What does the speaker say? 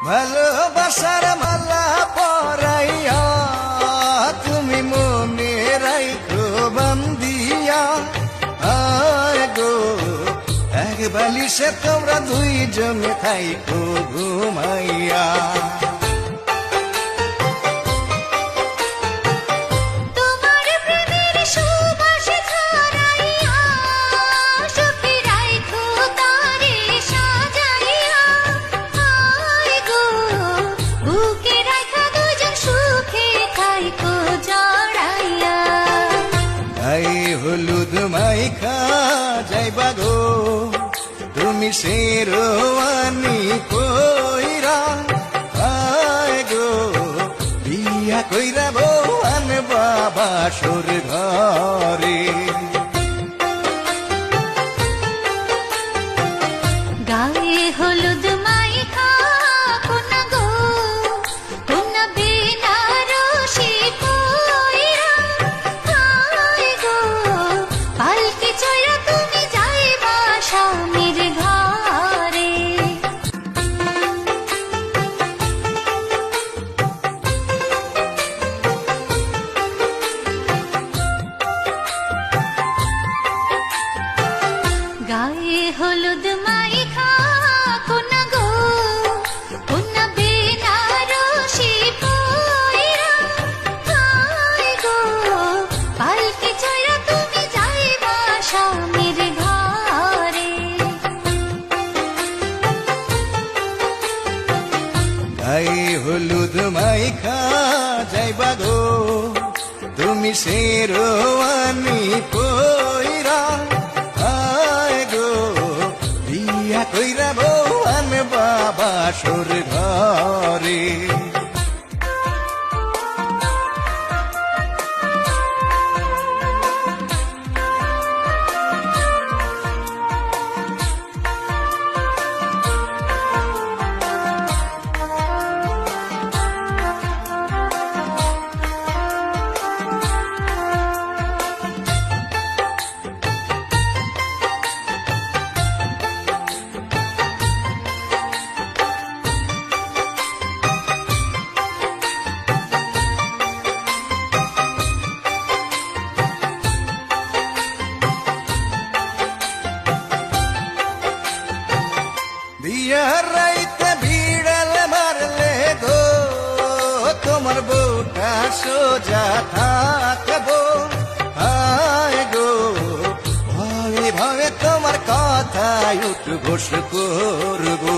ভালোবাসার মালা পরাইয়া তুমি মনে রাখো বান্দিয়া, আয় গো এক বালিশে তোমরা দুইজন থাইকো ঘুমাইয়া। হলুদ মাইখা যাইবা গো তুমি শেরওয়ানি কইরা, আয় গো বিয়া কইরা বউ আনবা বাসর ঘরে। গায়ে হলুদ মাইখা কোনা গো কোনা বেনারসি কইরা, আয় গো পালকি চড়া তুমি যাইবা স্বামীর ঘরে। গায়ে হলুদ মাইখা কোনা গো কোনা বেনারসি কইরা, আয় গো পালকি চড়া তুমি যাইবা স্বামীর ঘরে। গায়ে হলুদ মাইখা যাইবা গো তুমি শেরওয়ানি কইরা, আয় গো বিয়া কইরা বউ আনবা বাসর ঘরে। বিয়ার রাইতে ভিড়াল মারলে গো তোমার বউটা সোজা থাকবো, আয় গো ভয়ে ভয়ে তোমার কথায় উঠবোস করবো।